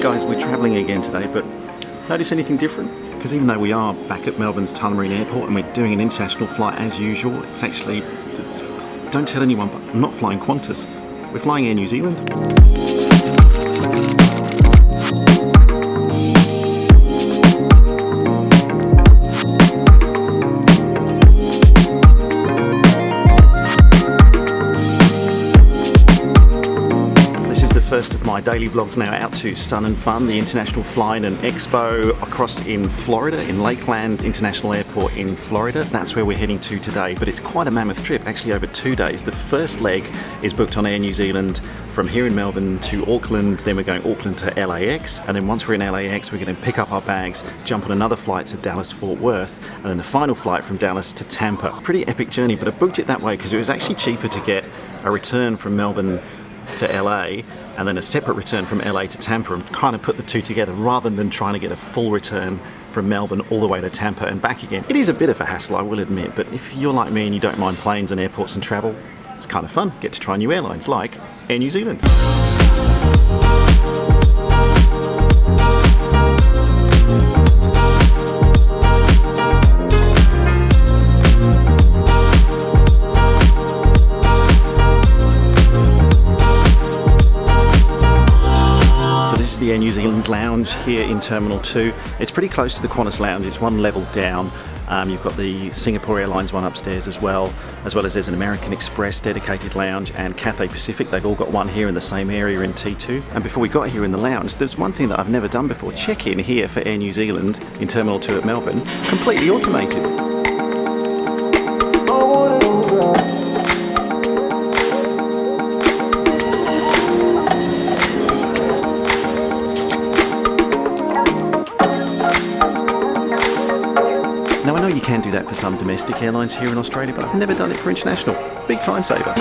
Guys, we're travelling again today, but notice anything different? Because even though we are back at Melbourne's Tullamarine Airport and we're doing an international flight as usual, don't tell anyone, but I'm not flying Qantas. We're flying Air New Zealand. First of my daily vlogs now out to Sun and Fun, the International Flying and Expo across in Florida, in Lakeland International Airport in Florida. That's where we're heading to today, but it's quite a mammoth trip, actually over 2 days. The first leg is booked on Air New Zealand from here in Melbourne to Auckland, then we're going Auckland to LAX, and then once we're in LAX we're going to pick up our bags, jump on another flight to Dallas-Fort Worth, and then the final flight from Dallas to Tampa. Pretty epic journey, but I booked it that way because it was actually cheaper to get a return from Melbourne to LA and then a separate return from LA to Tampa and kind of put the two together rather than trying to get a full return from Melbourne all the way to Tampa and back again. It is a bit of a hassle, I will admit, but if you're like me and you don't mind planes and airports and travel, it's kind of fun. Get to try new airlines like Air New Zealand. The Air New Zealand lounge here in Terminal 2. It's pretty close to the Qantas lounge. It's one level down. You've got the Singapore Airlines one upstairs as well as there's an American Express dedicated lounge and Cathay Pacific. They've all got one here in the same area in T2. And before we got here in the lounge, there's one thing that I've never done before. Check-in here for Air New Zealand in Terminal 2 at Melbourne, completely automated. Now I know you can do that for some domestic airlines here in Australia, but I've never done it for international. Big time saver.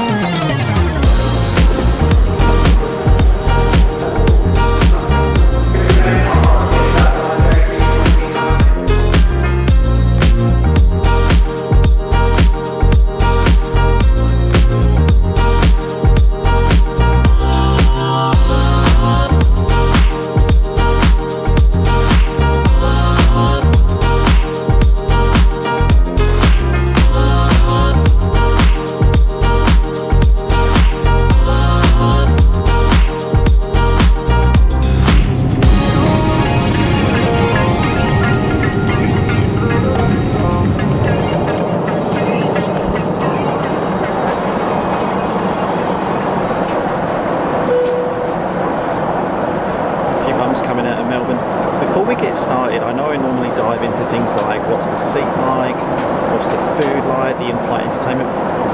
Coming out of Melbourne. Before we get started, I know I normally dive into things like what's the seat like, what's the food like, the in-flight entertainment.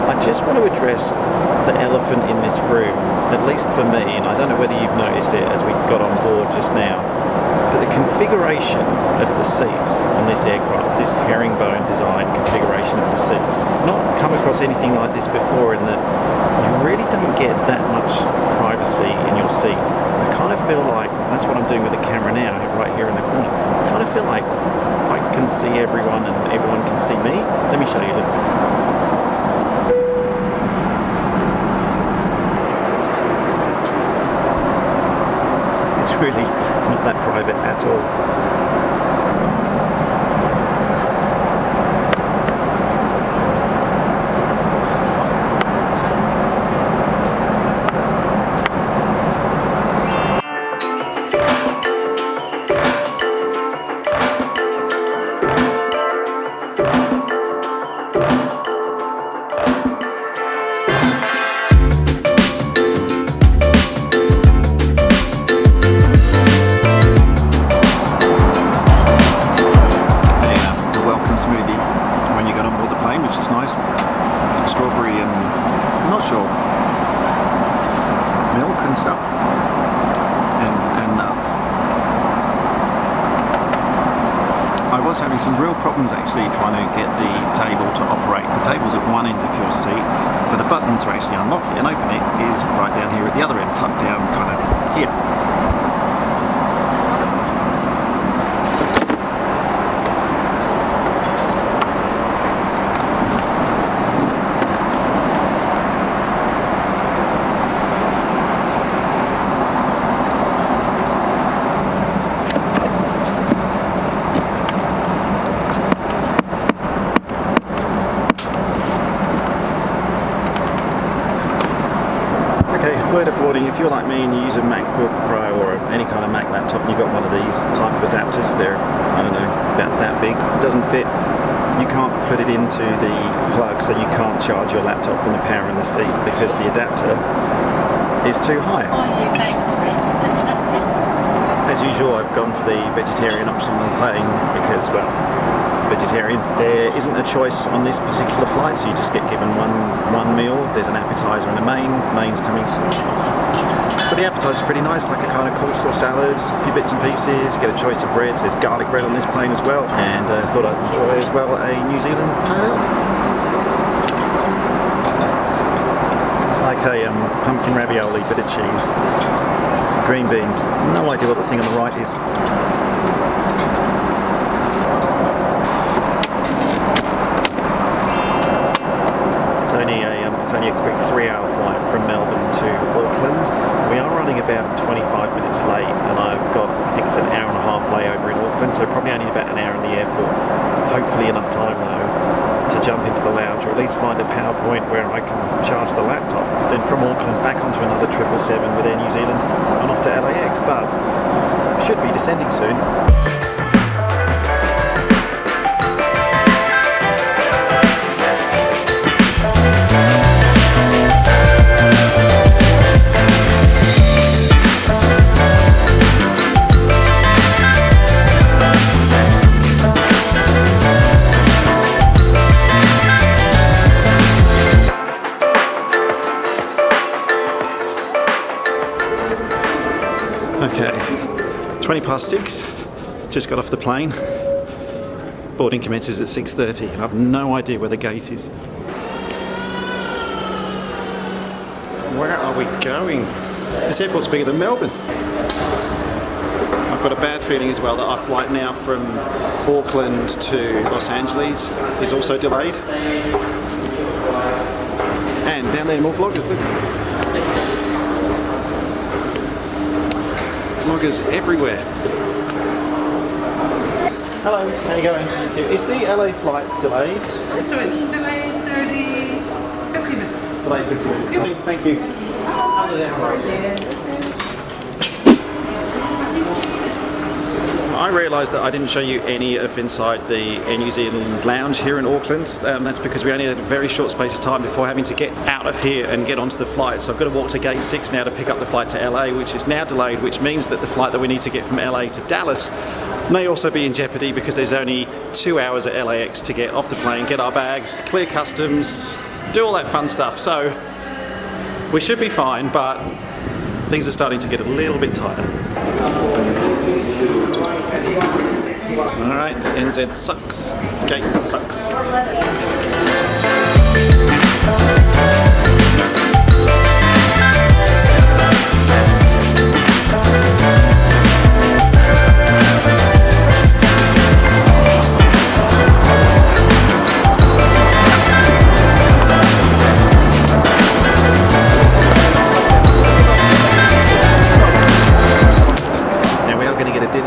I just want to address the elephant in this room, at least for me, and I don't know whether you've noticed it as we got on board just now, but the configuration of the seats on this aircraft, this herringbone design configuration of the seats, not come across anything like this before in that you really don't get that much privacy in your seat. I kind of feel like, that's what I'm doing with the camera now, right here in the corner. I kind of feel like I can see everyone and everyone can see me. Let me show you, look. It's not that private at all. was having some real problems actually trying to get the table to operate. The table's at one end of your seat, but the button to actually unlock it and open it is right down here at the other end, tucked down kind of here. Word of warning, if you're like me and you use a MacBook Pro or any kind of Mac laptop and you've got one of these type of adapters, they're, I don't know, about that big, doesn't fit, you can't put it into the plug, so you can't charge your laptop from the power in the seat because the adapter is too high. As usual, I've gone for the vegetarian option on the plane because, well, vegetarian. There isn't a choice on this particular flight, so you just get given one meal. There's an appetizer and a main. Main's coming soon. But the appetizer's pretty nice, like a kind of coleslaw salad, a few bits and pieces, get a choice of breads. There's garlic bread on this plane as well, and thought I'd enjoy as well a New Zealand pale ale. It's like a pumpkin ravioli, bit of cheese, green beans. No idea what the thing on the right is. It's only a quick 3-hour flight from Melbourne to Auckland. We are running about 25 minutes late, and I think it's an hour and a half layover in Auckland, so probably only about an hour in the airport. Hopefully enough time though to jump into the lounge, or at least find a power point where I can charge the laptop. Then from Auckland back onto another 777 with Air New Zealand and off to LAX, but should be descending soon. Okay, 6:20, just got off the plane. Boarding commences at 6:30 and I've no idea where the gate is. Where are we going? This airport's bigger than Melbourne. I've got a bad feeling as well that our flight now from Auckland to Los Angeles is also delayed. And down there more vloggers, look. Vloggers everywhere. Hello, how you going? Is the LA flight delayed? So it's delayed 50 minutes. Delayed 50 minutes. Yep. Thank you. I realised that I didn't show you any of inside the Air New Zealand lounge here in Auckland. That's because we only had a very short space of time before having to get out of here and get onto the flight. So I've got to walk to gate 6 now to pick up the flight to LA, which is now delayed, which means that the flight that we need to get from LA to Dallas may also be in jeopardy because there's only 2 hours at LAX to get off the plane, get our bags, clear customs, do all that fun stuff. So we should be fine, but things are starting to get a little bit tighter. Alright, NZ sucks, gate sucks.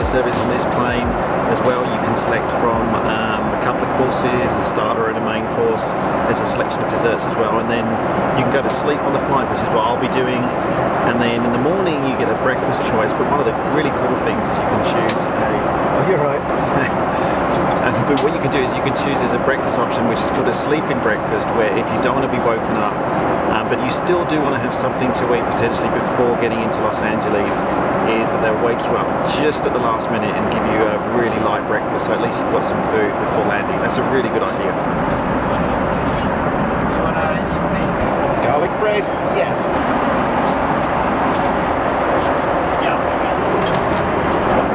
Service on this plane as well. You can select from a couple of courses, a starter and a main course. There's a selection of desserts as well, and then you can go to sleep on the flight, which is what I'll be doing, and then in the morning you get a breakfast choice. But one of the really cool things is you can choose oh, you're right. But what you can do is you can choose as a breakfast option, which is called a sleeping breakfast, where if you don't want to be woken up, but you still do want to have something to eat potentially before getting into Los Angeles, is that they'll wake you up just at the last minute and give you a really light breakfast, so at least you've got some food before landing. That's a really good idea. Garlic bread? Yes.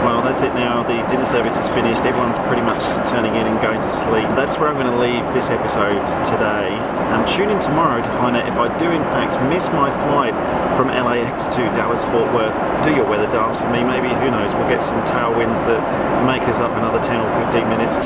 Well, that's it now. The dinner service is finished. Everyone's pretty much turning in and going to sleep. That's where I'm going to leave this episode today. Tune in tomorrow to find out if I do in fact miss my flight from LAX to Dallas Fort Worth. Do your weather dance for me, maybe, who knows, we'll get some tailwinds that make us up another 10 or 15 minutes.